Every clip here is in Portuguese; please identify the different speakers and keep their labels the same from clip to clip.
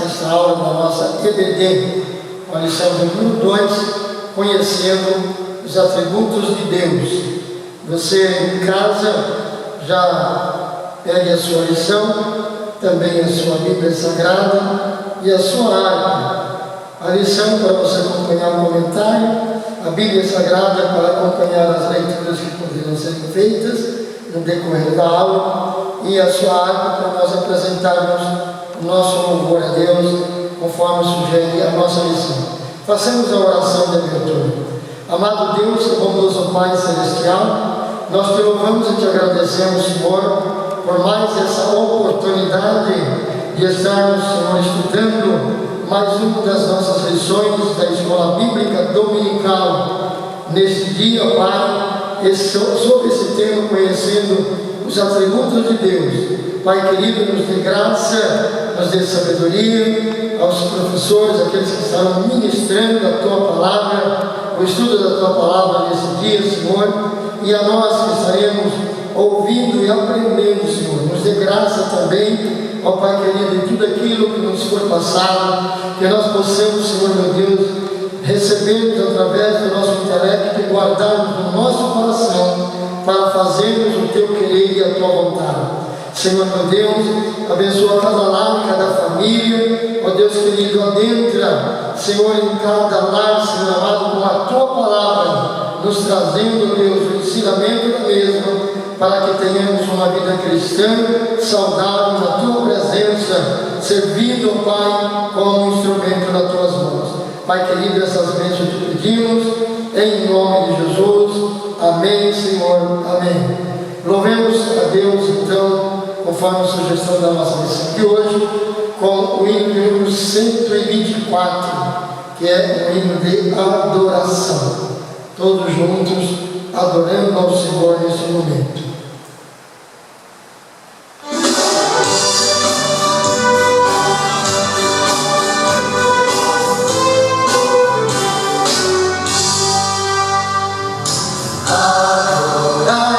Speaker 1: esta aula da nossa EBD, com a lição de número 2, conhecendo os atributos de Deus. Você em casa já pegue a sua lição, também a sua Bíblia Sagrada e a sua harpa. A lição para você acompanhar o comentário, a Bíblia Sagrada para acompanhar as leituras que poderão ser feitas no decorrer da aula, e a sua harpa para nós apresentarmos o nosso louvor a Deus, conforme sugere a nossa lição. Façamos a oração de abertura. Amado Deus, bondoso Pai Celestial, nós te louvamos e te agradecemos, Senhor, por mais essa oportunidade de estarmos, Senhor, estudando mais uma das nossas lições da Escola Bíblica Dominical. Neste dia, Pai, sobre esse tema, conhecendo os atributos de Deus. Pai querido, nos dê graça, nos dê sabedoria, aos professores, aqueles que estarão ministrando a Tua Palavra, o estudo da Tua Palavra nesse dia, Senhor, e a nós que estaremos ouvindo e aprendendo, Senhor. Nos dê graça também, ó Pai querido, em tudo aquilo que nos for passado, que nós possamos, Senhor meu Deus, recebermos através do nosso intelecto e guardarmos no nosso coração para fazermos o Teu querer e a Tua vontade. Senhor meu Deus, abençoa cada lar, cada família, ó Deus querido, adentra, Senhor, em cada lar, Senhor amado, com a Tua Palavra, nos trazendo, Deus, o ensinamento da mesma, para que tenhamos uma vida cristã, saudável na Tua presença, servindo, Pai, como instrumento nas Tuas mãos. Pai querido, essas bênçãos te pedimos, em nome de Jesus. Amém, Senhor. Amém. Louvemos a Deus, então, conforme a sugestão da nossa lição de hoje, com o hino de número 124, que é um hino de adoração. Todos juntos, adorando ao Senhor nesse momento.
Speaker 2: Adorar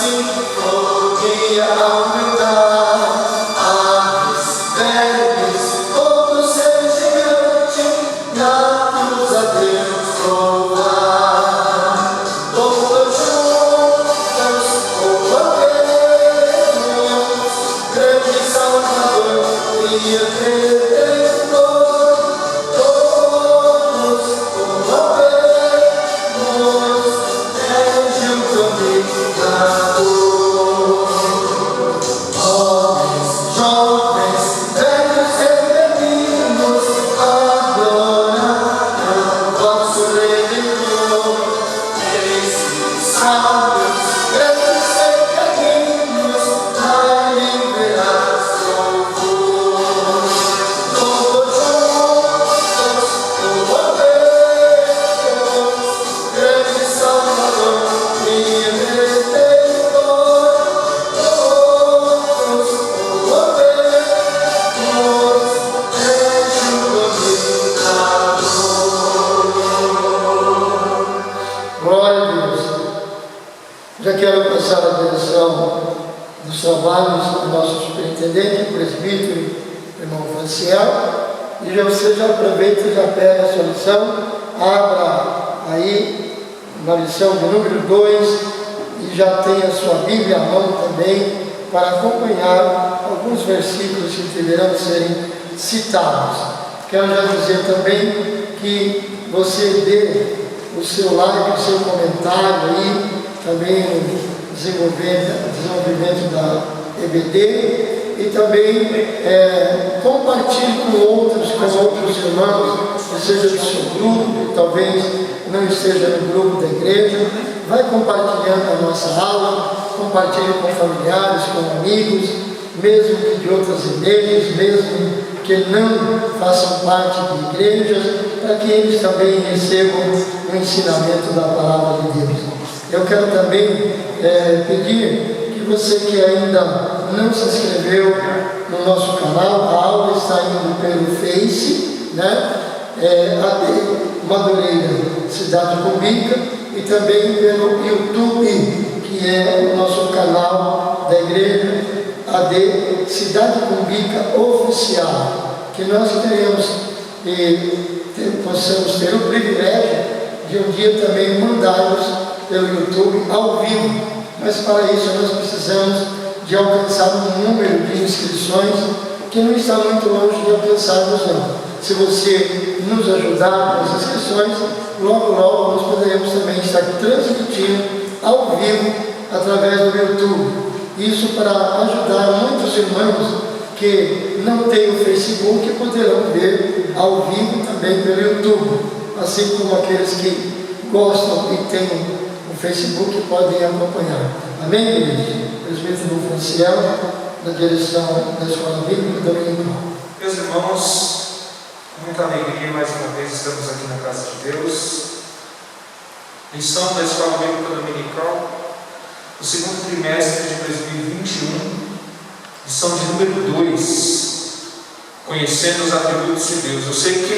Speaker 1: sinfonia aumentar. Aves, vermes, todo ser gigante, natos a Deus louvar. Todos juntos louvaremos, grande Salvador e Redentor. Todos louvaremos, Anjo dominador. Homens, jovens, velhos e meninos, adoram vosso Redentor. Esses sábios, grandes e pequeninos, dai liberação. Todos juntos louvaremos, grande Salvador e Redentor. Todos louvaremos, Anjo dominador. Glória a Deus. Já quero passar a direção dos trabalhos do nosso superintendente, o presbítero, irmão Franciel. E você já aproveita e já pega a sua lição, abra aí na lição de número 2 e já tem a sua Bíblia à mão também para acompanhar alguns versículos que deverão serem citados. Quero já dizer também que você dê o seu like, o seu comentário aí, também no desenvolvimento da EBD, e também compartilhe com outros irmãos, que seja do seu grupo, talvez não esteja no grupo da igreja. Vai compartilhando a nossa aula, compartilhe com familiares, com amigos, mesmo que de outras igrejas, mesmo que não façam parte de igrejas, para que eles também recebam o ensinamento da palavra de Deus. Eu quero também pedir que você que ainda não se inscreveu no nosso canal, a aula está indo pelo Face, né? AD Madureira Cidade Cumbica, e também pelo YouTube, que é o nosso canal da igreja AD Cidade Cumbica Oficial, que nós queremos e possamos ter o privilégio de um dia também mandarmos pelo YouTube ao vivo, mas para isso nós precisamos de alcançar um número de inscrições que não está muito longe de alcançarmos não. Se você nos ajudar com as inscrições, logo nós poderemos também estar transmitindo ao vivo através do YouTube. Isso para ajudar muitos irmãos que não têm o Facebook poderão ver ao vivo também pelo YouTube, assim como aqueles que gostam e têm o Facebook podem acompanhar. Amém, igreja? Presbítero Franciel, na direção da Escola Bíblica Dominical.
Speaker 2: Meus irmãos, muita alegria, mais uma vez estamos aqui na casa de Deus. Lição da Escola Bíblica Dominical, no segundo trimestre de 2021, lição de número 2, conhecendo os atributos de Deus. Eu sei que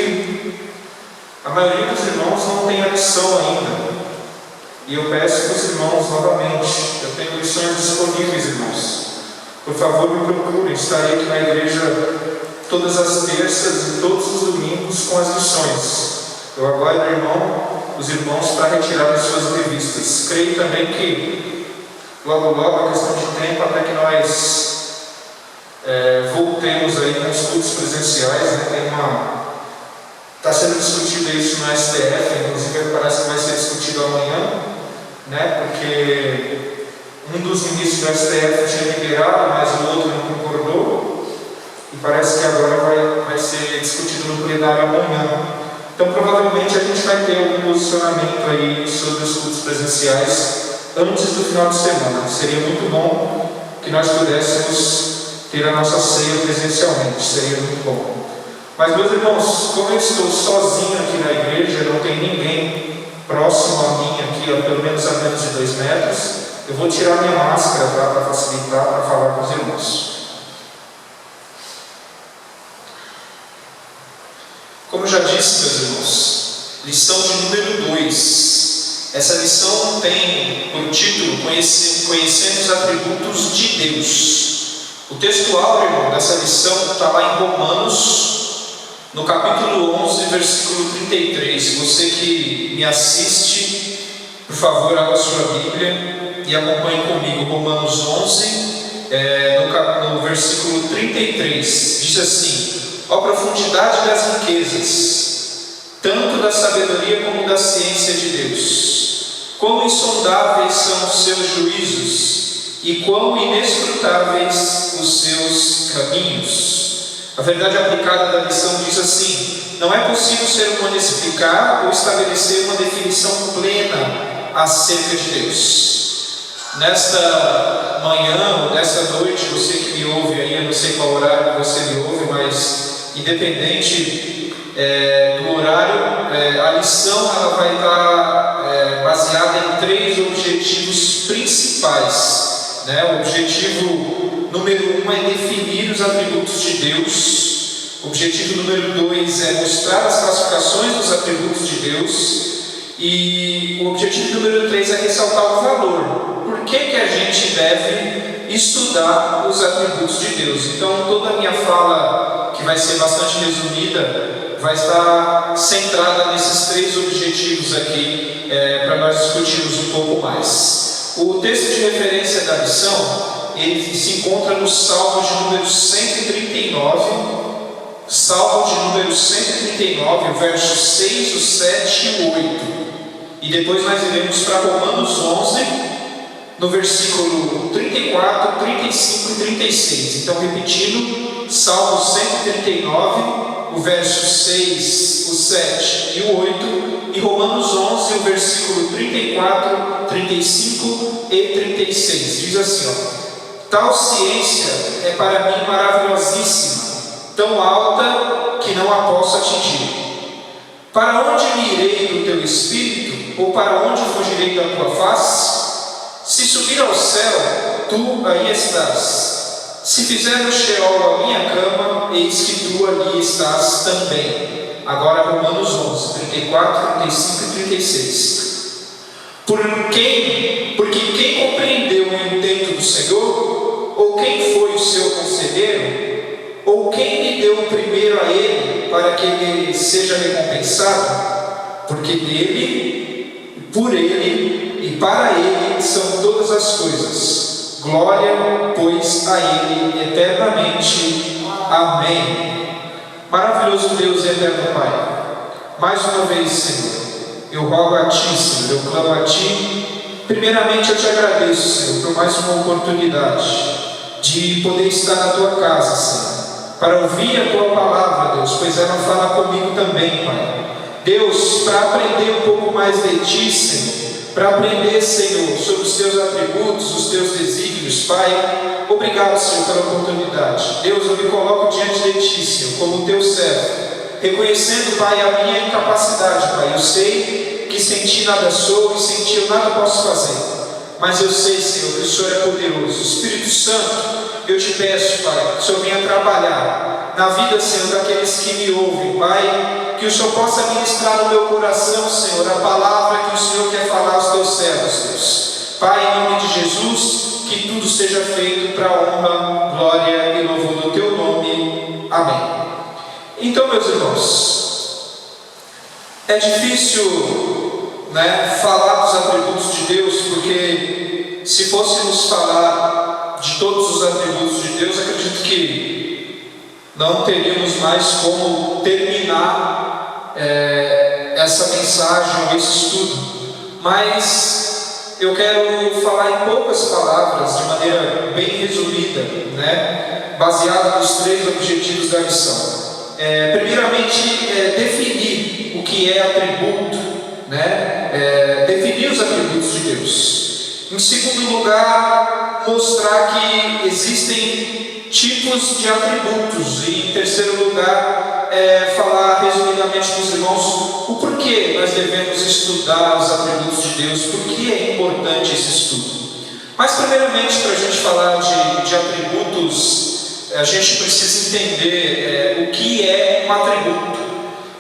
Speaker 2: a maioria dos irmãos não tem a lição ainda, e eu peço para os irmãos novamente, eu tenho lições disponíveis, irmãos. Por favor, me procurem, estarei aqui na igreja todas as terças e todos os domingos com as lições. Eu aguardo, os irmãos para retirar as suas revistas. Creio também que logo, a questão de tempo, até que nós voltemos aí com estudos presenciais, né? Está sendo discutido isso no STF, inclusive parece que vai ser discutido amanhã, né? Porque um dos ministros do STF tinha liberado, mas o outro não concordou, e parece que agora vai ser discutido no plenário amanhã. Então provavelmente a gente vai ter algum posicionamento aí sobre os cultos presenciais antes do final de semana. Seria muito bom que nós pudéssemos ter a nossa ceia presencialmente, seria muito bom. Mas meus irmãos, como eu estou sozinho aqui na igreja, não tem ninguém próximo a mim aqui, pelo menos a menos de 2 metros, eu vou tirar minha máscara para facilitar, para falar com os irmãos. Como já disse, meus irmãos, lição de número 2, Essa lição tem por título Conhecendo os Atributos de Deus. O texto áureo, irmão, dessa lição está lá em Romanos, no capítulo 11, versículo 33. Você que me assiste, por favor, abra sua Bíblia e acompanhe comigo. Romanos 11, no versículo 33, diz assim: ó profundidade das riquezas, tanto da sabedoria como da ciência de Deus, quão insondáveis são os seus juízos e quão inescrutáveis os seus caminhos. A verdade aplicada da lição diz assim: não é possível ser humano explicar ou estabelecer uma definição plena acerca de Deus. Nesta manhã ou nesta noite, você que me ouve aí, eu não sei qual horário você me ouve, mas independente do horário, a lição ela vai estar baseada em 3 objetivos principais. O objetivo número 1 é definir os atributos de Deus. O objetivo número 2 é mostrar as classificações dos atributos de Deus. E o objetivo número 3 é ressaltar o valor. Por que a gente deve estudar os atributos de Deus? Então, toda a minha fala, que vai ser bastante resumida, vai estar centrada nesses 3 objetivos aqui, para nós discutirmos um pouco mais. O texto de referência da lição, ele se encontra no Salmo de número 139, Salmo de número 139, versos 6, o 7 e o 8. E depois nós iremos para Romanos 11, no versículo 34, 35 e 36. Então, repetindo, Salmo 139, o verso 6, o 7 e o 8. E Romanos 11, o versículo 34, 35 e 36. Diz assim, tal ciência é para mim maravilhosíssima, tão alta que não a posso atingir. Para onde me irei do teu espírito? Ou para onde fugirei da tua face? Se subir ao céu, tu aí estás. Se fizer no Sheol a minha cama, eis que tu ali estás também. Agora Romanos 11, 34, 35 e 36. Porque quem compreendeu o intento do Senhor? Ou quem foi o seu conselheiro? Ou quem lhe deu primeiro a ele, para que ele seja recompensado? Porque dele, por ele e para ele são todas as coisas. Glória, pois, a ele eternamente. Amém. Maravilhoso Deus e eterno Pai, mais uma vez, Senhor, eu rogo a Ti, Senhor, eu clamo a Ti. Primeiramente eu Te agradeço, Senhor, por mais uma oportunidade de poder estar na Tua casa, Senhor, para ouvir a Tua palavra, Deus, pois ela fala comigo também, Pai. Deus, para aprender um pouco mais de Ti, Senhor, para aprender, Senhor, sobre os Teus atributos, os Teus desígnios, Pai. Obrigado, Senhor, pela oportunidade. Deus, eu me coloco diante de Ti, Senhor, como Teu servo, reconhecendo, Pai, a minha incapacidade, Pai. Eu sei que sem Ti nada sou e sem Ti eu nada posso fazer, mas eu sei, Senhor, que o Senhor é poderoso. Espírito Santo, eu Te peço, Pai, que o Senhor venha trabalhar na vida, Senhor, daqueles que me ouvem, Pai. Que o Senhor possa ministrar no meu coração, Senhor, a palavra que o Senhor quer falar aos Teus servos, Deus. Pai, em nome de Jesus, que tudo seja feito para a honra, glória e louvor do Teu nome. Amém. Então, meus irmãos, é difícil, falar dos atributos de Deus, porque se fôssemos falar de todos os atributos de Deus, acredito que não teríamos mais como terminar essa mensagem ou esse estudo. Mas eu quero falar em poucas palavras, de maneira bem resumida, baseada nos 3 objetivos da lição. Primeiramente, definir o que é atributo, definir os atributos de Deus. Em segundo lugar, mostrar que existem tipos de atributos. E em terceiro lugar, falar resumidamente para os irmãos o porquê nós devemos estudar os atributos de Deus, por que é importante esse estudo. Mas primeiramente, para a gente falar de atributos, a gente precisa entender o que é um atributo.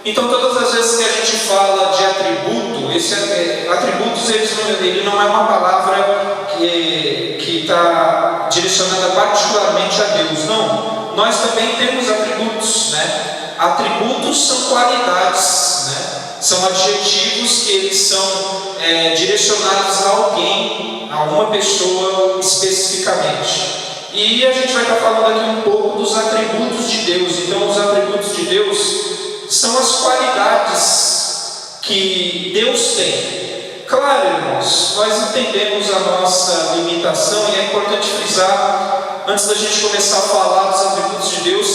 Speaker 2: Então, todas as vezes que a gente fala de atributo, atributos ele não é uma palavra que está direcionada particularmente a Deus, não. Nós também temos atributos, né? Atributos são qualidades, né? São adjetivos que eles são direcionados a alguém, a uma pessoa especificamente. E a gente vai estar falando aqui um pouco dos atributos de Deus. Então, os atributos de Deus são as qualidades que Deus tem. Claro, irmãos, nós entendemos a nossa limitação e é importante frisar, antes da gente começar a falar dos atributos de Deus,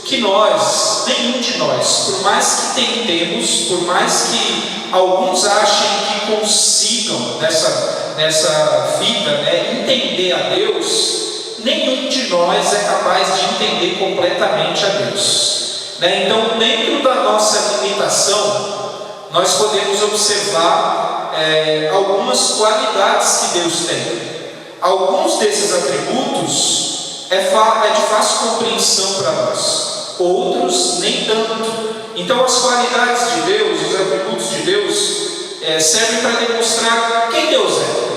Speaker 2: que nós, nenhum de nós, por mais que tentemos, por mais que alguns achem que consigam nessa vida, né, entender a Deus, nenhum de nós é capaz de entender completamente a Deus, né? Então, dentro da nossa limitação, nós podemos observar algumas qualidades que Deus tem. Alguns desses atributos é de fácil compreensão para nós, outros nem tanto. Então, as qualidades de Deus, os atributos de Deus, servem para demonstrar quem Deus é.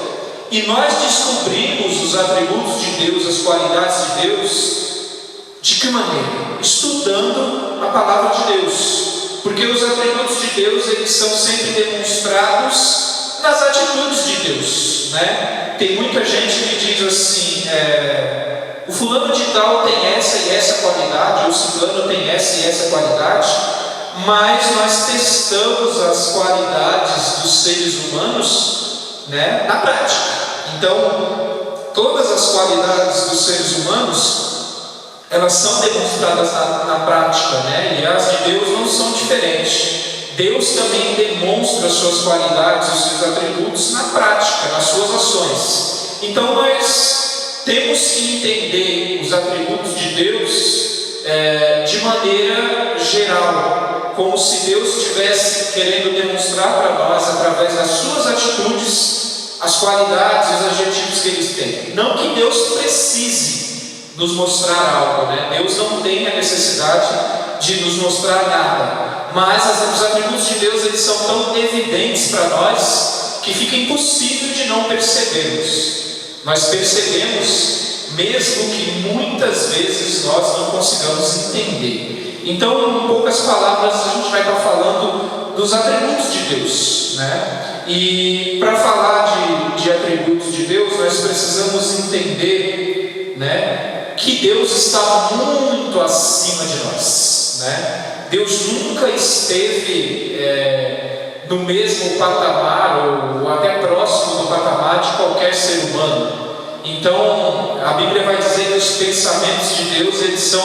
Speaker 2: E nós descobrimos os atributos de Deus, as qualidades de Deus, de que maneira? Estudando a palavra de Deus. Porque os atributos de Deus, eles são sempre demonstrados nas atitudes de Deus, né? Tem muita gente que diz assim, o fulano de tal tem essa e essa qualidade, ou o ciclano tem essa e essa qualidade, mas nós testamos as qualidades dos seres humanos, né, na prática. Então, todas as qualidades dos seres humanos, elas são demonstradas na prática, né? E as de Deus não são diferentes. Deus também demonstra as suas qualidades, os seus atributos na prática, nas suas ações. Então, nós temos que entender os atributos de Deus de maneira geral, como se Deus estivesse querendo demonstrar para nós, através das suas atitudes, as qualidades e os adjetivos que Ele tem. Não que Deus precise nos mostrar algo, né? Deus não tem a necessidade de nos mostrar nada, mas os atributos de Deus, eles são tão evidentes para nós que fica impossível de não percebermos. Nós percebemos, mesmo que muitas vezes nós não consigamos entender. Então, em poucas palavras, a gente vai estar falando dos atributos de Deus, né? E para falar de atributos de Deus, nós precisamos entender, né, que Deus está muito acima de nós, né? Deus nunca esteve no mesmo patamar ou até próximo do patamar de qualquer ser humano. Então, a Bíblia vai dizer que os pensamentos de Deus, eles são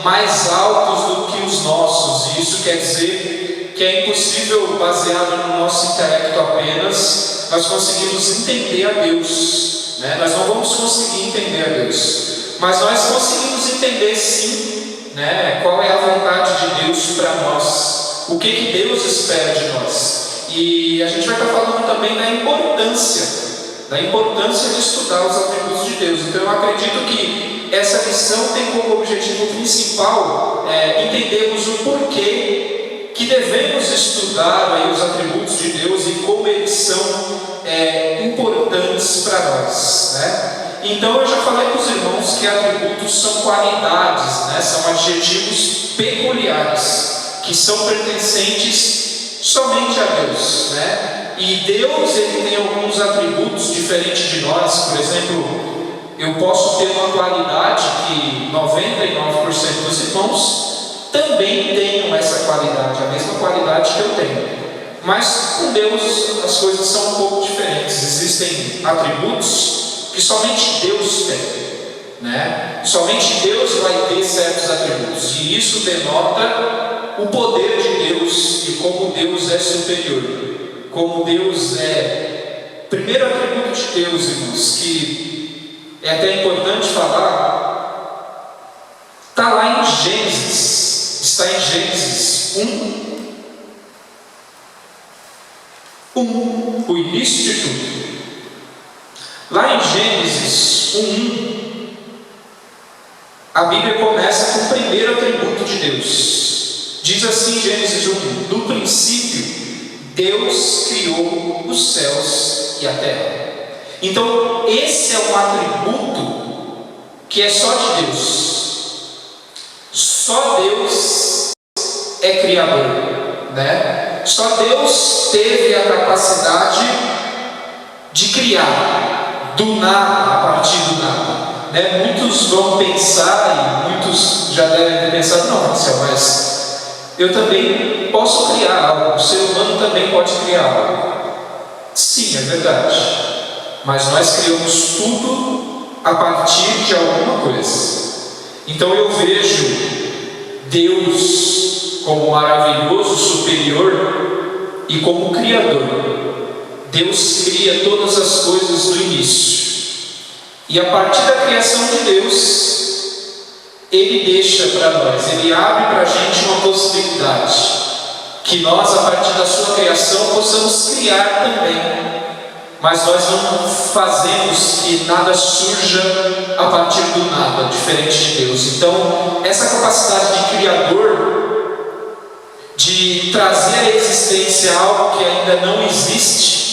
Speaker 2: mais altos do que os nossos, e isso quer dizer que é impossível, baseado no nosso intelecto apenas, nós conseguimos entender a Deus, né? Nós não vamos conseguir entender a Deus, mas nós conseguimos entender sim, né, qual é a vontade de Deus para nós, o que Deus espera de nós. E a gente vai estar falando também da importância de estudar os atributos de Deus. Então eu acredito que essa lição tem como objetivo principal entendermos o porquê que devemos estudar aí os atributos de Deus e como eles são importantes para nós, né? Então eu já falei para os irmãos que atributos são qualidades, né? São adjetivos peculiares que são pertencentes somente a Deus, né? E Deus, ele tem alguns atributos diferentes de nós. Por exemplo, eu posso ter uma qualidade que 99% dos irmãos também tenham essa qualidade, a mesma qualidade que eu tenho. Mas com Deus as coisas são um pouco diferentes. Existem atributos que somente Deus tem, né? Somente Deus vai ter certos atributos, e isso denota o poder de Deus e como Deus é superior, como Deus é. Primeiro atributo de Deus, irmãos, que é até importante falar, está lá em Gênesis, está em Gênesis 1, o início de tudo. Lá em Gênesis 1, a Bíblia começa com o primeiro atributo de Deus. Diz assim Gênesis 1: no princípio, Deus criou os céus e a terra. Então, esse é um atributo que é só de Deus. Só Deus é criador, né? Só Deus teve a capacidade de criar do nada, a partir do nada, né? Muitos vão pensar, e muitos já devem ter pensado: não, Marcelo, mas eu também posso criar algo, o ser humano também pode criar algo. Sim, é verdade, mas nós criamos tudo a partir de alguma coisa. Então eu vejo Deus como maravilhoso, superior e como criador. Deus cria todas as coisas do início, e a partir da criação de Deus, Ele deixa para nós, Ele abre para a gente uma possibilidade, que nós, a partir da sua criação, possamos criar também. Mas nós não fazemos que nada surja a partir do nada, diferente de Deus. Então, essa capacidade de criador, de trazer à existência algo que ainda não existe,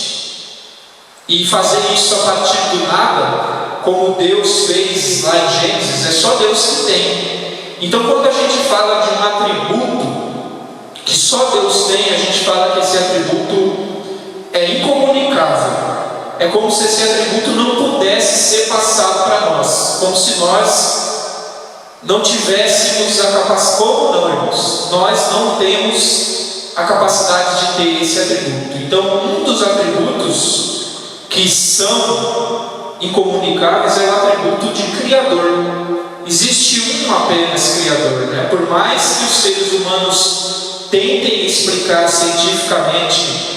Speaker 2: e fazer isso a partir do nada, como Deus fez lá em Gênesis, é só Deus que tem. Então, quando a gente fala de um atributo que só Deus tem, a gente fala que esse atributo é incomunicável. É como se esse atributo não pudesse ser passado para nós, como se nós não tivéssemos a capacidade. Como não, irmãos? Nós não temos a capacidade de ter esse atributo. Então, um dos atributos que são incomunicáveis é o atributo de criador. Existe um apenas criador, né? Por mais que os seres humanos tentem explicar cientificamente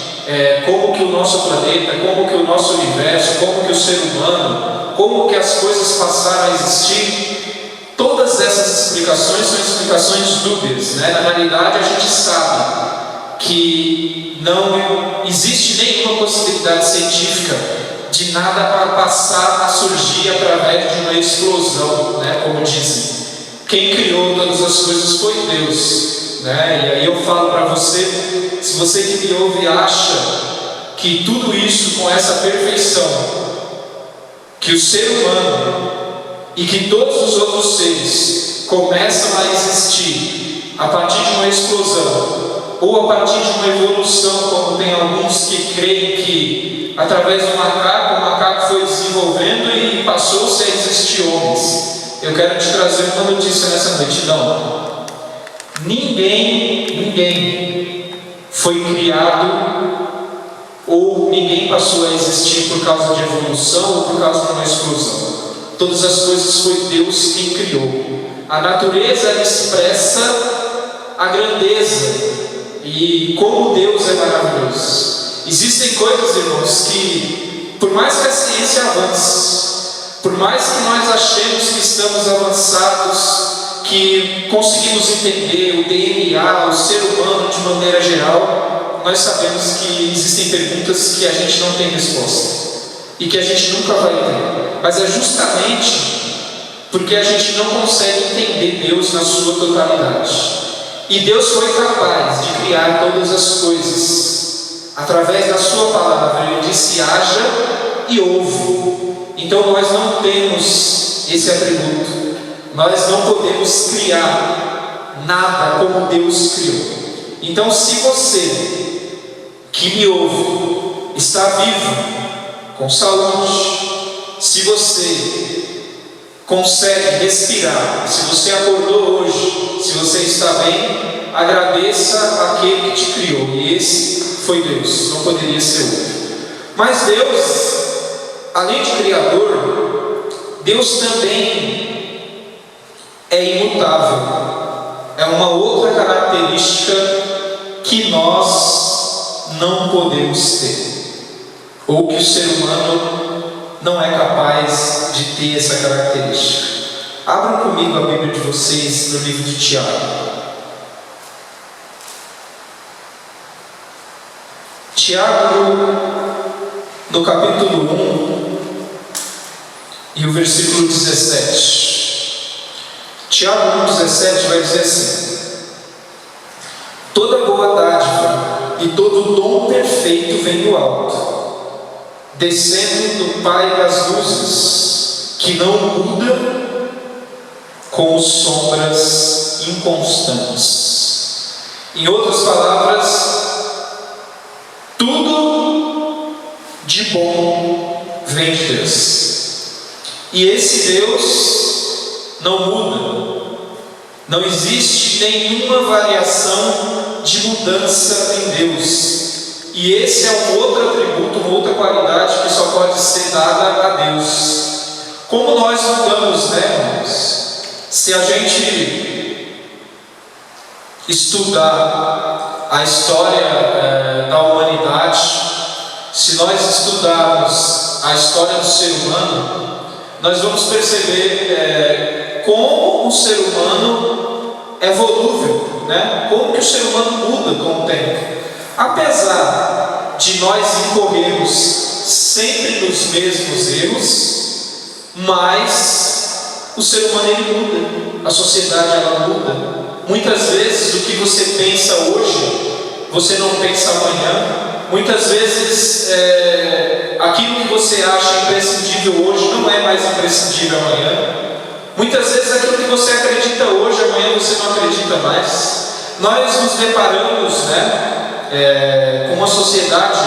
Speaker 2: como que o nosso planeta, como que o nosso universo, como que o ser humano, como que as coisas passaram a existir, todas essas explicações são explicações dúbias, né? Na realidade, a gente sabe que não existe nenhuma possibilidade científica de nada para passar a surgir através de uma explosão, né? Como dizem. Quem criou todas as coisas foi Deus, né? E aí eu falo para você, se você que me ouve acha que tudo isso com essa perfeição, que o ser humano e que todos os outros seres começam a existir a partir de uma explosão, ou a partir de uma evolução, como tem alguns que creem que através do macaco, o macaco foi desenvolvendo e passou-se a existir homens. Eu quero te trazer uma notícia nessa noite. Não, ninguém foi criado, ou ninguém passou a existir por causa de evolução ou por causa de uma explosão. Todas as coisas foi Deus quem criou. A natureza expressa a grandeza e como Deus é maravilhoso. Existem coisas, irmãos, que por mais que a ciência avance, por mais que nós achemos que estamos avançados, que conseguimos entender o DNA, o ser humano de maneira geral, nós sabemos que existem perguntas que a gente não tem resposta e que a gente nunca vai ter. Mas é justamente porque a gente não consegue entender Deus na sua totalidade. E Deus foi capaz de criar todas as coisas através da sua palavra. Ele disse: haja e houve. Então nós não temos esse atributo. Nós não podemos criar nada como Deus criou. Então, se você que me ouve está vivo, com saúde, se você consegue respirar, se você acordou hoje, se você está bem, agradeça àquele que te criou. E esse foi Deus, não poderia ser outro. Mas Deus, além de criador, Deus também é imutável. É uma outra característica que nós não podemos ter, ou que o ser humano não é capaz de ter essa característica. Abram comigo a Bíblia de vocês no livro de Tiago. Tiago, no capítulo 1 e o versículo 17. Tiago 1,17 vai dizer assim: todo dom perfeito vem do alto, descendo do Pai das luzes, que não muda com sombras inconstantes. Em outras palavras, tudo de bom vem de Deus. E esse Deus não muda. Não existe nenhuma variação de mudança em Deus. E esse é um outro atributo, uma outra qualidade que só pode ser dada a Deus. Como nós mudamos, né, irmãos? Se a gente estudar a história da humanidade, se nós estudarmos a história do ser humano, nós vamos perceber como o ser humano é volúvel, né? Como que o ser humano muda com o tempo. Apesar de nós incorrermos sempre nos mesmos erros, mas o ser humano ele muda, a sociedade ela muda. Muitas vezes o que você pensa hoje, você não pensa amanhã. Muitas vezes aquilo que você acha imprescindível hoje não é mais imprescindível amanhã. Muitas vezes aquilo que você acredita hoje, amanhã você não acredita mais. Nós nos deparamos, com uma sociedade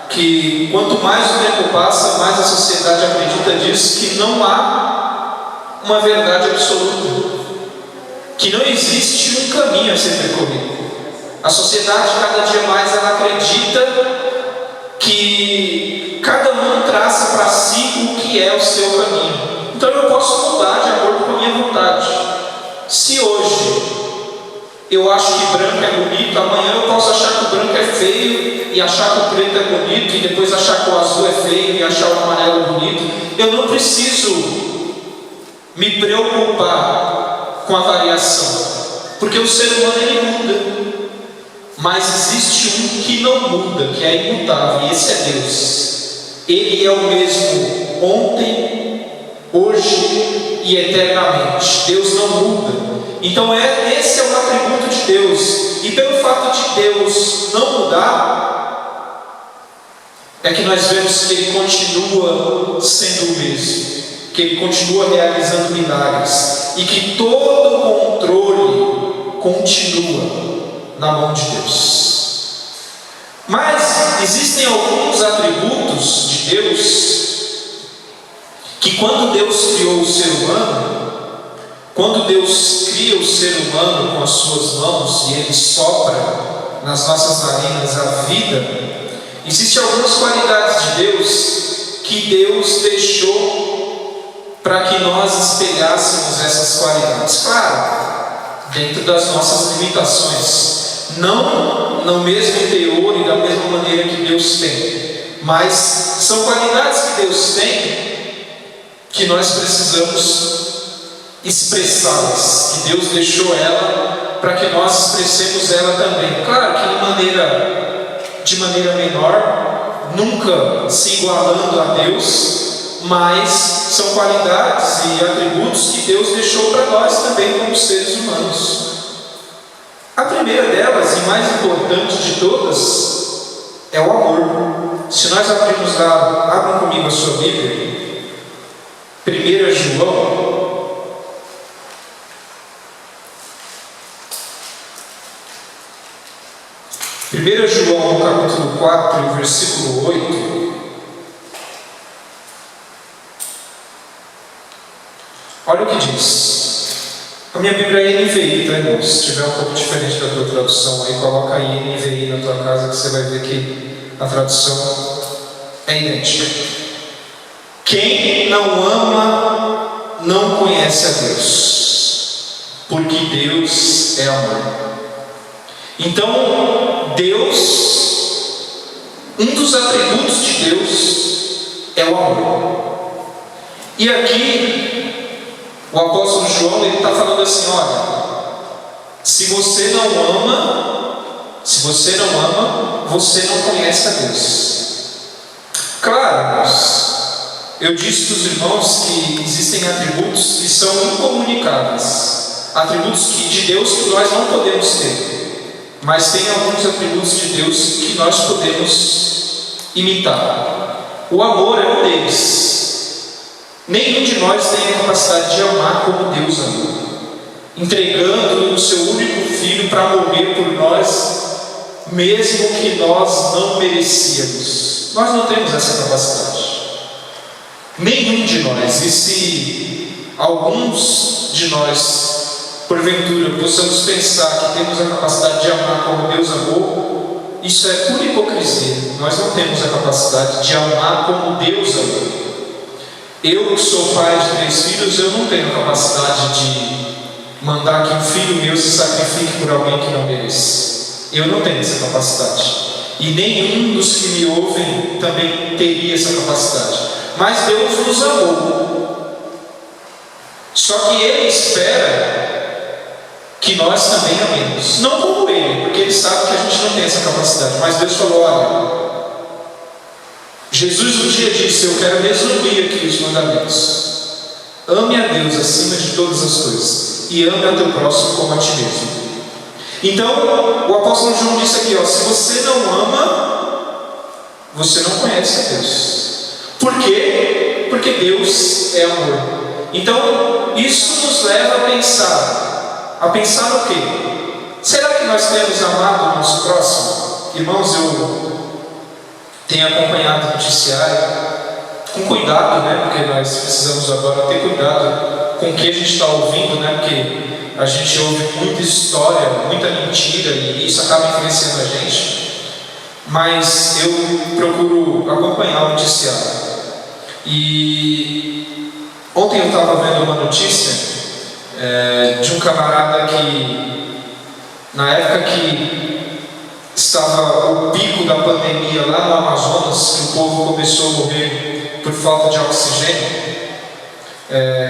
Speaker 2: que quanto mais o tempo passa, mais a sociedade acredita disso, que não há uma verdade absoluta, que não existe um caminho a ser percorrido. A sociedade cada dia mais ela acredita que cada um traça para si o que é o seu caminho. Então eu posso mudar de acordo com a minha vontade. Se hoje eu acho que branco é bonito, amanhã eu posso achar que o branco é feio e achar que o preto é bonito, e depois achar que o azul é feio e achar o amarelo bonito. Eu não preciso me preocupar com a variação, porque o ser humano ele muda. Mas existe um que não muda, que é imutável, e esse é Deus. Ele é o mesmo ontem, hoje e eternamente. Deus não muda. Então esse é um atributo de Deus. E pelo fato de Deus não mudar, é que nós vemos que Ele continua sendo o mesmo, que Ele continua realizando milagres, e que todo o controle continua na mão de Deus. Mas existem alguns atributos de Deus que, quando Deus criou o ser humano, quando Deus cria o ser humano com as suas mãos e Ele sopra nas nossas narinas a vida, existem algumas qualidades de Deus que Deus deixou para que nós espelhássemos essas qualidades. Claro, dentro das nossas limitações, não no mesmo teor e da mesma maneira que Deus tem, mas são qualidades que Deus tem que nós precisamos expressá-las, que Deus deixou ela para que nós expressemos ela também. Claro que de maneira menor, nunca se igualando a Deus, mas são qualidades e atributos que Deus deixou para nós também como seres humanos. A primeira delas, e mais importante de todas, é o amor. Se nós abrirmos lá, abram comigo a sua Bíblia, 1 João, capítulo 4, versículo 8. Olha o que diz. A minha Bíblia é NVI, tá, irmão? Se tiver um pouco diferente da tua tradução aí, coloca aí NVI na tua casa, que você vai ver que a tradução é idêntica. Quem não ama não conhece a Deus, porque Deus é amor. Então, Deus, um dos atributos de Deus é o amor. E aqui o apóstolo João está falando assim: olha, se você não ama, você não conhece a Deus. Claro, irmãos, eu disse para os irmãos que existem atributos que são incomunicáveis, atributos de Deus que nós não podemos ter. mas tem alguns atributos de Deus que nós podemos imitar. O amor é um deles. Nenhum de nós tem a capacidade de amar como Deus amou, entregando o seu único filho para morrer por nós, mesmo que nós não merecíamos. Nós não temos essa capacidade. Nenhum de nós. E se alguns de nós, porventura, possamos pensar que temos a capacidade de amar como Deus amou, isso é pura hipocrisia. Nós não temos a capacidade de amar como Deus amou. Eu, que sou pai de 3 filhos, eu não tenho a capacidade de mandar que um filho meu se sacrifique por alguém que não merece. Eu não tenho essa capacidade. E nenhum dos que me ouvem também teria essa capacidade. Mas Deus nos amou. Só que Ele espera que nós também amemos. Não como Ele, porque Ele sabe que a gente não tem essa capacidade. Mas Deus falou: olha, Jesus um dia disse: eu quero resumir aqui os mandamentos. Ame a Deus acima de todas as coisas, e ame a teu próximo como a ti mesmo. Então, o apóstolo João disse aqui, se você não ama, você não conhece a Deus. Por quê? Porque Deus é amor. Então, isso nos leva a pensar no quê? Será que nós temos amado o nosso próximo? Irmãos, eu tenho acompanhado o noticiário com cuidado, né? Porque nós precisamos agora ter cuidado com o que a gente está ouvindo, né? Porque a gente ouve muita história, muita mentira, e isso acaba influenciando a gente. Mas eu procuro acompanhar o noticiário. E ontem eu estava vendo uma notícia de um camarada que, na época que estava o pico da pandemia lá no Amazonas, que o povo começou a morrer por falta de oxigênio,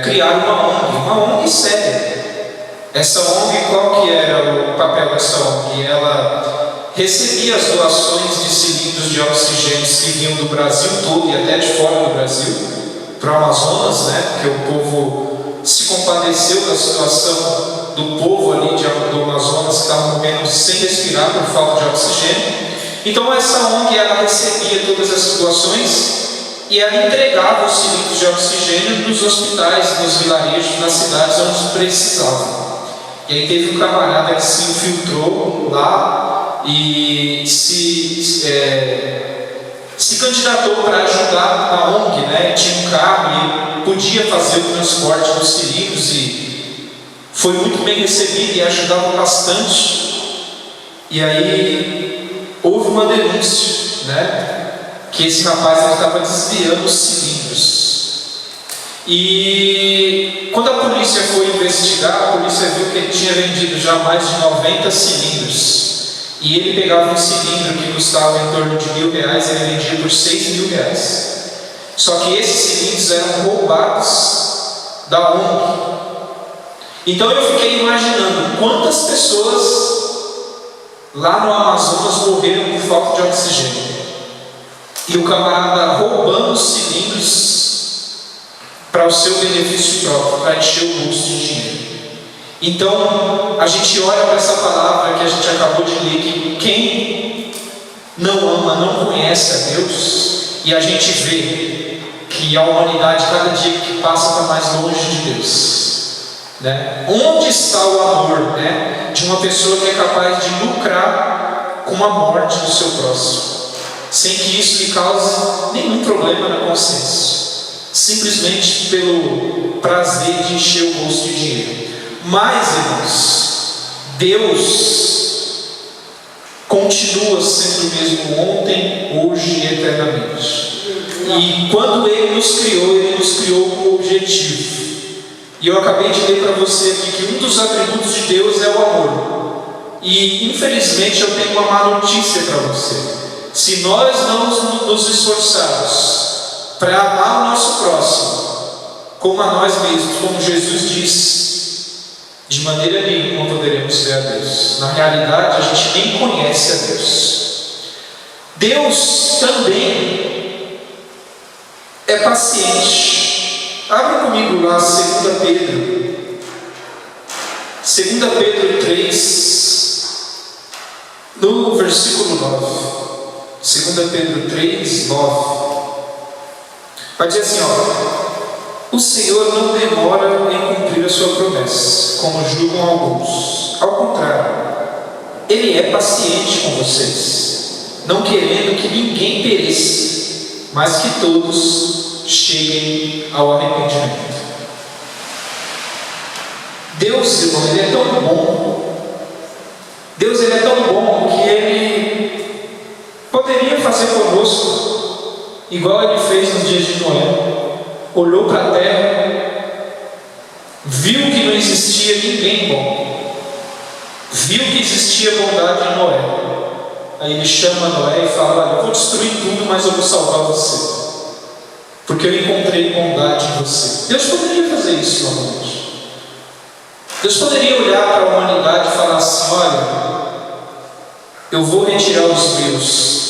Speaker 2: criaram uma ONG séria. Essa ONG, qual que era o papel dessa ONG? Ela recebia as doações de cilindros de oxigênio que vinham do Brasil todo e até de fora do Brasil para o Amazonas, né? Porque o povo se compadeceu da situação do povo ali do Amazonas que estava morrendo sem respirar por falta de oxigênio. Então essa ONG, ela recebia todas essas doações e ela entregava os cilindros de oxigênio nos hospitais, nos vilarejos, nas cidades onde precisavam. E aí teve um camarada que se infiltrou lá e se candidatou para ajudar a ONG, né? Tinha um carro e podia fazer o transporte dos cilindros e foi muito bem recebido e ajudava bastante. E aí houve uma denúncia, né? Que esse rapaz estava desviando os cilindros. E quando a polícia foi investigar, a polícia viu que ele tinha vendido já mais de 90 cilindros. E ele pegava um cilindro que custava em torno de R$1.000 e ele vendia por R$6.000. Só que esses cilindros eram roubados da ONG. Então eu fiquei imaginando quantas pessoas lá no Amazonas morreram por falta de oxigênio. E o camarada roubando os cilindros para o seu benefício próprio, para encher o bolso de dinheiro. Então, a gente olha para essa palavra que a gente acabou de ler, que quem não ama, não conhece a Deus, e a gente vê que a humanidade, cada dia que passa, está mais longe de Deus. Né? Onde está o amor, né, de uma pessoa que é capaz de lucrar com a morte do seu próximo, sem que isso lhe cause nenhum problema na consciência? Simplesmente pelo prazer de encher o bolso de dinheiro. Mas, irmãos, Deus continua sendo o mesmo ontem, hoje e eternamente. E quando Ele nos criou com um objetivo. E eu acabei de ler para você aqui que um dos atributos de Deus é o amor. E infelizmente eu tenho uma má notícia para você. Se nós não nos esforçarmos para amar o nosso próximo como a nós mesmos, como Jesus disse, de maneira nenhuma poderemos ver a Deus. Na realidade, a gente nem conhece a Deus. Deus também é paciente. Abra comigo lá 2 Pedro 3. No versículo 9, 2 Pedro 3, 9, vai dizer assim, ó: o Senhor não demora em cumprir a sua promessa, como julgam alguns. Ao contrário, Ele é paciente com vocês, não querendo que ninguém pereça, mas que todos cheguem ao arrependimento. Deus, irmão, Ele é tão bom. Deus, Ele é tão bom que Ele poderia fazer conosco igual Ele fez nos dias de Noé. Olhou para a terra, viu que não existia ninguém bom, viu que existia bondade em Noé. Aí Ele chama Noé e fala: olha, eu vou destruir tudo, mas eu vou salvar você, porque eu encontrei bondade em você. Deus poderia fazer isso novamente. Deus poderia olhar para a humanidade e falar assim: olha, eu vou retirar os meus,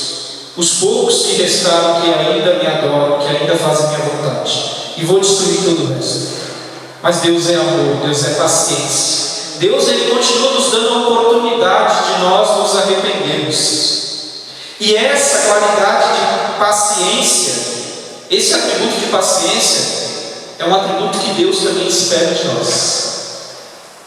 Speaker 2: os poucos que restaram, que ainda me adoram, que ainda fazem minha vontade, e vou destruir todo o resto. Mas Deus é amor, Deus é paciência. Deus, Ele continua nos dando a oportunidade de nós nos arrependermos. E essa qualidade de paciência, esse atributo de paciência, é um atributo que Deus também espera de nós.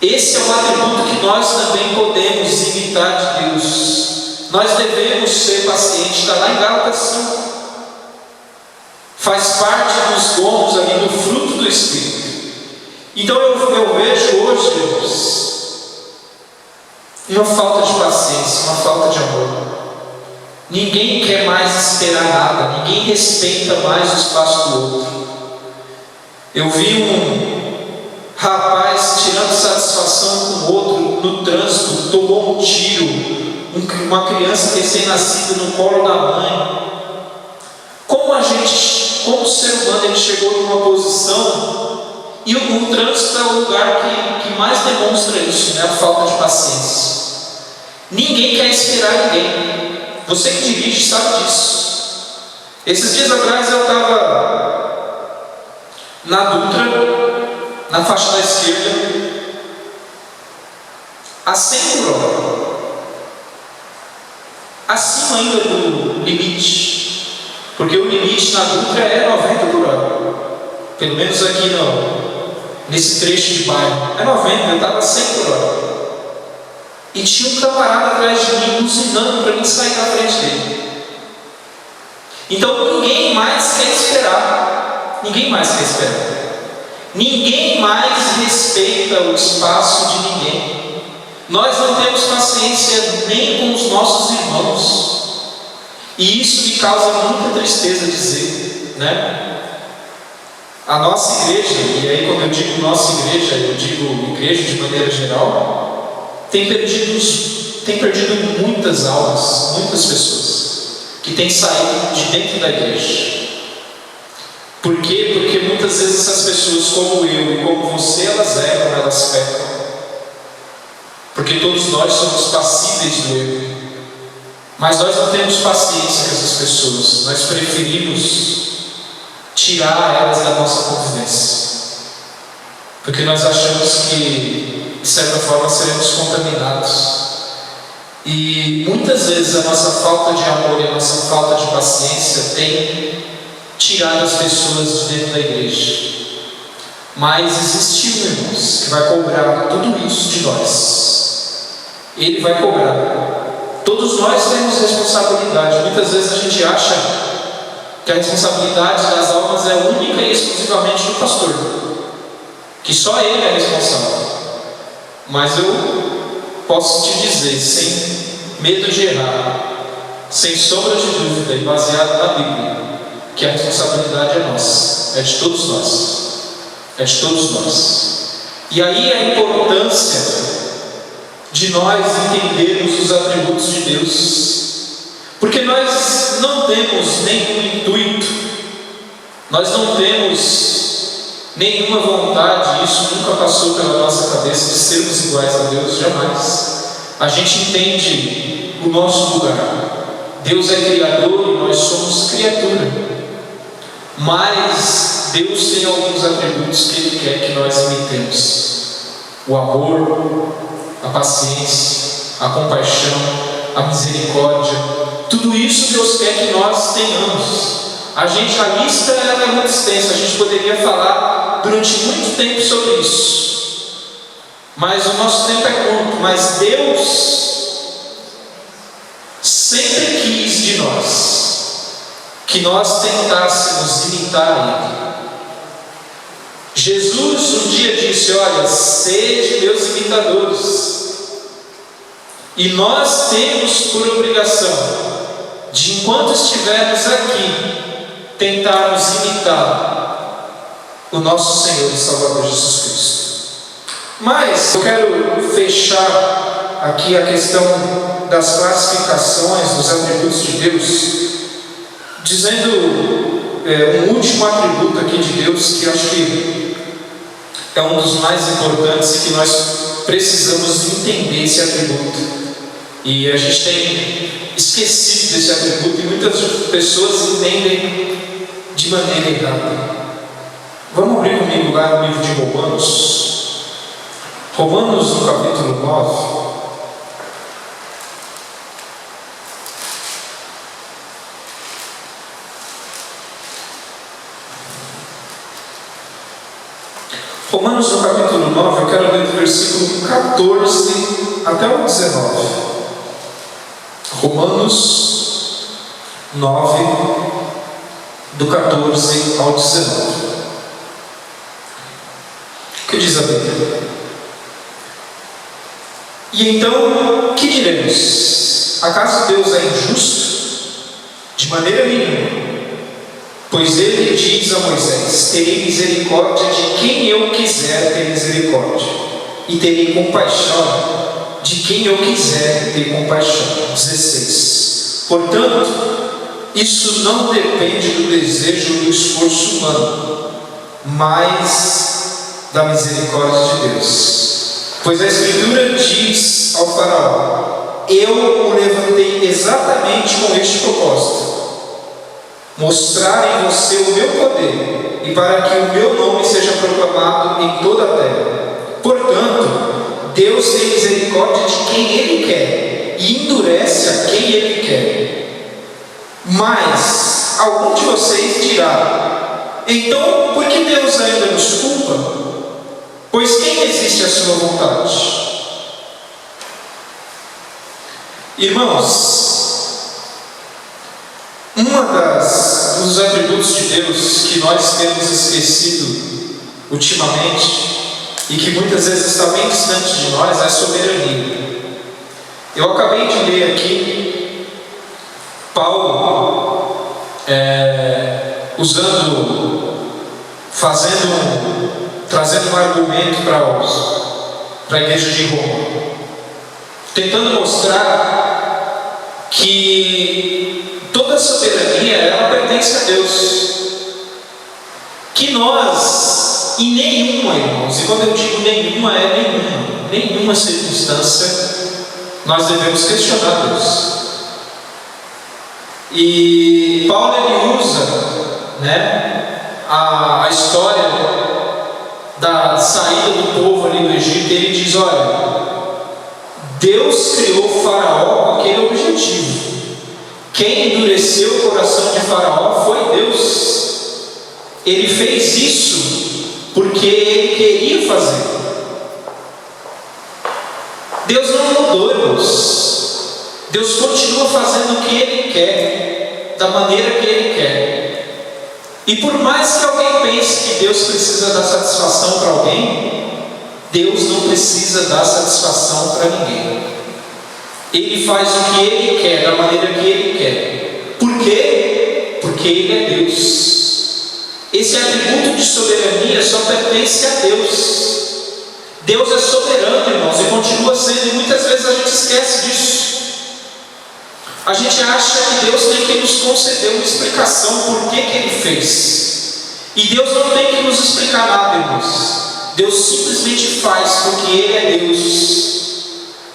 Speaker 2: Esse é um atributo que nós também podemos imitar de Deus. Nós devemos ser pacientes. Está lá em Gálatas 5. Faz parte dos dons ali, do fruto do Espírito. Então eu vejo hoje, irmãos, uma falta de paciência, uma falta de amor. Ninguém quer mais esperar nada, ninguém respeita mais o espaço do outro. Eu vi um rapaz tirando satisfação com o outro no trânsito, tomou um tiro, uma criança recém-nascida no colo da mãe. Como o ser humano, ele chegou numa posição, e o trânsito é o lugar que mais demonstra isso, né? A falta de paciência. Ninguém quer esperar ninguém. Você que dirige sabe disso. Esses dias atrás eu estava na Dutra, na faixa da esquerda, a 100 por hora, acima ainda do limite, porque o limite na Dutra é 90 por hora, pelo menos aqui nesse trecho de bairro, é 90, eu estava 100 por hora, e tinha um camarada atrás de mim, buzinando para mim sair na frente dele. Então ninguém mais quer esperar, ninguém mais quer esperar. Ninguém mais respeita o espaço de ninguém. Nós não temos paciência nem com os nossos irmãos. E isso me causa muita tristeza dizer, né? A nossa igreja, e aí quando eu digo nossa igreja, eu digo igreja de maneira geral, tem perdido muitas almas, muitas pessoas que têm saído de dentro da igreja. Por quê? Porque muitas vezes essas pessoas, como eu e como você, elas erram, elas pecam. Porque todos nós somos passíveis do erro. Mas nós não temos paciência com essas pessoas. Nós preferimos tirar elas da nossa convivência. Porque nós achamos que, de certa forma, seremos contaminados. E muitas vezes a nossa falta de amor e a nossa falta de paciência tem tirado as pessoas de dentro da igreja. Mas existe um, irmãos, que vai cobrar tudo isso de nós. Ele vai cobrar. Todos nós temos responsabilidade. Muitas vezes a gente acha que a responsabilidade das almas é única e exclusivamente do pastor, que só ele é responsável. Mas eu posso te dizer, sem medo de errar, sem sombra de dúvida e baseado na Bíblia, que a responsabilidade é nossa, é de todos nós, é de todos nós. E aí a importância de nós entendermos os atributos de Deus, porque nós não temos nenhum intuito, nós não temos nenhuma vontade, isso nunca passou pela nossa cabeça, de sermos iguais a Deus, jamais. A gente entende o nosso lugar. Deus é Criador e nós somos criatura. Mas Deus tem alguns atributos que Ele quer que nós imitemos: o amor, a paciência, a compaixão, a misericórdia. Tudo isso Deus quer que nós tenhamos. A lista ela é muito extensa, a gente poderia falar durante muito tempo sobre isso. Mas o nosso tempo é curto. Mas Deus sempre quis de nós que nós tentássemos imitar Ele. Jesus um dia disse: olha, sede meus imitadores. E nós temos por obrigação de, enquanto estivermos aqui, tentarmos imitar o nosso Senhor e Salvador Jesus Cristo. Mas eu quero fechar aqui a questão das classificações dos atributos de Deus, dizendo um último atributo aqui de Deus, que eu acho que é um dos mais importantes e que nós precisamos entender esse atributo. E a gente tem esquecido desse atributo e muitas pessoas entendem de maneira errada. Vamos abrir comigo lá no livro de Romanos. Romanos, no capítulo 9. Romanos, no capítulo 9, eu quero ler do versículo 14 até o 19. Romanos 9, do 14 ao 19. O que diz a Bíblia? E então, que diremos? Acaso Deus é injusto? De maneira nenhuma. Pois Ele diz a Moisés: terei misericórdia de quem eu quiser ter misericórdia, e terei compaixão de quem eu quiser ter compaixão. 16. Portanto, isso não depende do desejo ou do esforço humano, mas da misericórdia de Deus. Pois a Escritura diz ao faraó: eu o levantei exatamente com este propósito, mostrar em você o meu poder, e para que o meu nome seja proclamado em toda a terra. Portanto, Deus tem misericórdia de quem Ele quer e endurece a quem Ele quer. Mas algum de vocês dirá: então por que Deus ainda nos culpa? Pois quem resiste à sua vontade? Irmãos, dos atributos de Deus que nós temos esquecido ultimamente, e que muitas vezes está bem distante de nós, é a soberania. Eu acabei de ler aqui Paulo trazendo um argumento para a igreja de Roma, tentando mostrar que toda a soberania ela pertence a Deus, que nós, em nenhuma, irmãos, e quando eu digo nenhuma, é nenhuma circunstância nós devemos questionar Deus. E Paulo ele usa a história da saída do povo ali do Egito. Ele diz: olha, Deus criou o faraó com aquele objetivo. Quem endureceu o coração de faraó foi Deus. Ele fez isso porque ele queria fazer. Deus não mudou, irmãos. Deus continua fazendo o que Ele quer, da maneira que Ele quer. E por mais que alguém pense que Deus precisa dar satisfação para alguém, Deus não precisa dar satisfação para ninguém. Ele faz o que Ele quer, da maneira que Ele quer. Por quê? Porque Ele é Deus. Esse atributo de soberania só pertence a Deus. Deus é soberano, irmãos, e continua sendo, e muitas vezes a gente esquece disso. A gente acha que Deus tem que nos conceder uma explicação por que Ele fez. E Deus não tem que nos explicar nada, irmãos. Deus simplesmente faz porque Ele é Deus.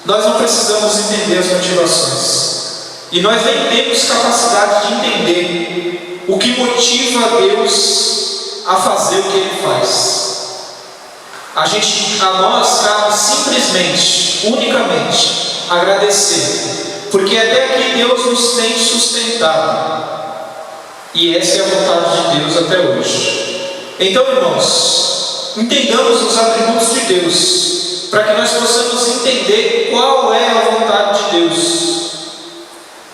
Speaker 2: Nós não precisamos entender as motivações. E nós nem temos capacidade de entender o que motiva Deus a fazer o que Ele faz. A nós cabe simplesmente, unicamente, agradecer porque até aqui Deus nos tem sustentado, e essa é a vontade de Deus até hoje. Então, irmãos, entendamos os atributos de Deus, para que nós possamos entender qual é a vontade de Deus.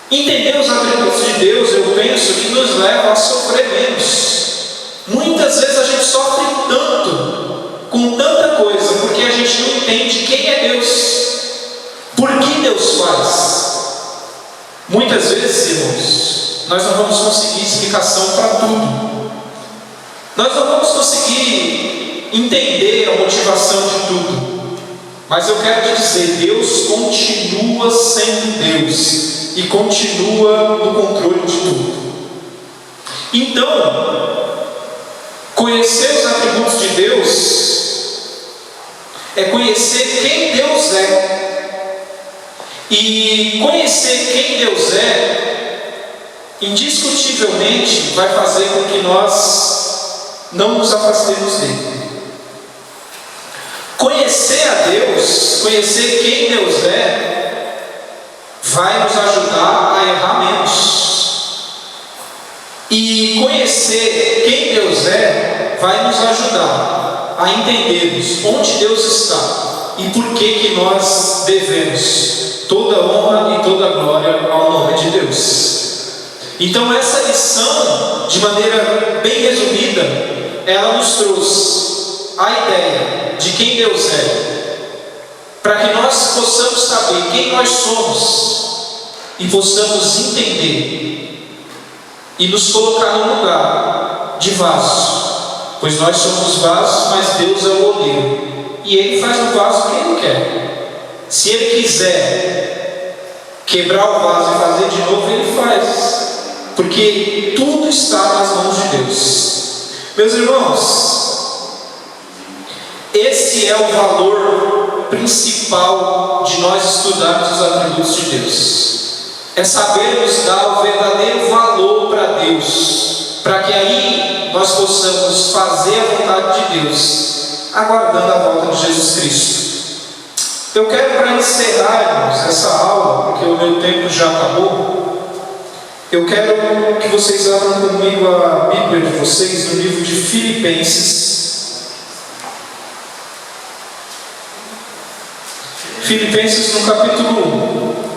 Speaker 2: Entender os atributos de Deus, eu penso que nos leva a sofrer menos. Muitas vezes a gente sofre tanto, com tanta coisa, porque a gente não entende quem é Deus, por que Deus faz. Muitas vezes, irmãos, nós não vamos conseguir explicação para tudo. Nós não vamos conseguir entender a motivação de tudo. Mas eu quero te dizer, Deus continua sendo Deus e continua no controle de tudo. Então, conhecer os atributos de Deus é conhecer quem Deus é. E conhecer quem Deus é, indiscutivelmente, vai fazer com que nós não nos afastemos dele. Conhecer a Deus, conhecer quem Deus é, vai nos ajudar a errar menos. E conhecer quem Deus é, vai nos ajudar a entendermos onde Deus está e por que nós devemos toda honra e toda glória ao nome de Deus. Então essa lição, de maneira bem resumida, ela nos trouxe a ideia de quem Deus é, para que nós possamos saber quem nós somos e possamos entender e nos colocar no lugar de vaso, pois nós somos vasos, mas Deus é o oleiro e Ele faz no vaso o que Ele quer. Se Ele quiser quebrar o vaso e fazer de novo, Ele faz, porque tudo está nas mãos de Deus. Meus irmãos, esse é o valor principal de nós estudarmos os atributos de Deus. É sabermos dar o verdadeiro valor para Deus, para que aí nós possamos fazer a vontade de Deus, aguardando a volta de Jesus Cristo. Eu quero, para encerrar, irmãos, essa aula, porque o meu tempo já acabou, eu quero que vocês abram comigo a Bíblia de vocês no livro de Filipenses. Filipenses no capítulo 1.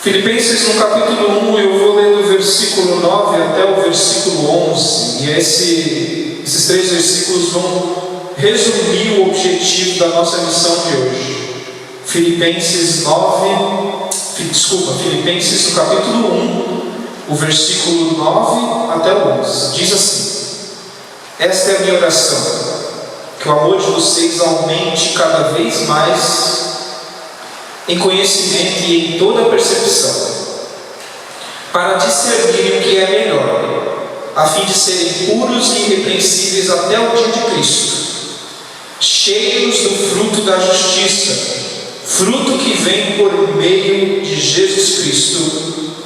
Speaker 2: Filipenses no capítulo 1, eu vou ler do versículo 9 até o versículo 11. E esses 3 versículos vão resumir o objetivo da nossa lição de hoje. Filipenses no capítulo 1, o versículo 9 até o 11, diz assim: esta é a minha oração, que o amor de vocês aumente cada vez mais em conhecimento e em toda percepção, para discernirem o que é melhor, a fim de serem puros e irrepreensíveis até o dia de Cristo, cheios do fruto da justiça, fruto que vem por meio de Jesus Cristo,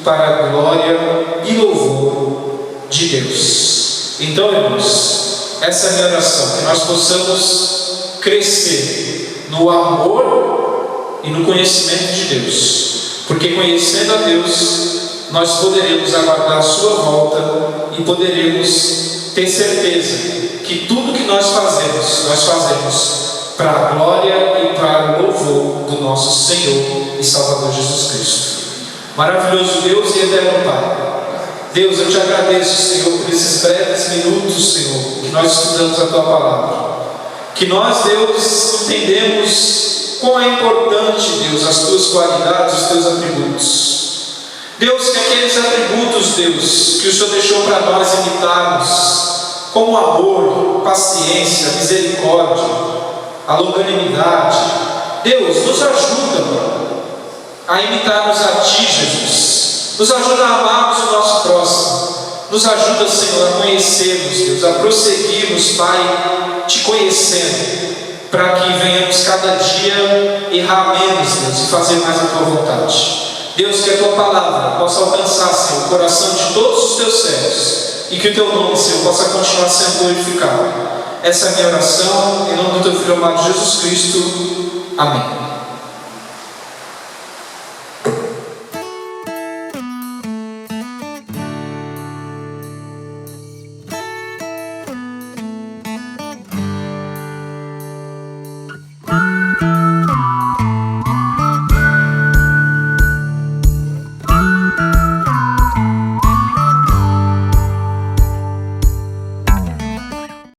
Speaker 2: para a glória e louvor de Deus. Então, irmãos, essa é a minha oração, que nós possamos crescer no amor e no conhecimento de Deus, porque conhecendo a Deus, nós poderemos aguardar a sua volta e poderemos ter certeza que tudo que nós fazemos para a glória e para o louvor do nosso Senhor e Salvador Jesus Cristo. Maravilhoso Deus e eterno Pai, Deus, eu te agradeço, Senhor, por esses breves minutos, Senhor, que nós estudamos a Tua Palavra, que nós, Deus, entendemos quão é importante, Deus, as Tuas qualidades, os Teus atributos. Deus, que aqueles atributos, Deus, que o Senhor deixou para nós imitarmos, como amor, paciência, misericórdia, a longanimidade, Deus, nos ajuda a imitarmos a Ti, Jesus. Nos ajuda a amarmos o nosso próximo. Nos ajuda, Senhor, a conhecermos, Deus, a prosseguirmos, Pai, Te conhecendo, para que venhamos cada dia errar menos, Deus, e fazer mais a Tua vontade. Deus, que a Tua palavra possa alcançar, Senhor, o coração de todos os Teus servos, e que o teu nome, Senhor, possa continuar sendo glorificado. Essa é a minha oração, em nome do teu Filho amado Jesus Cristo. Amém.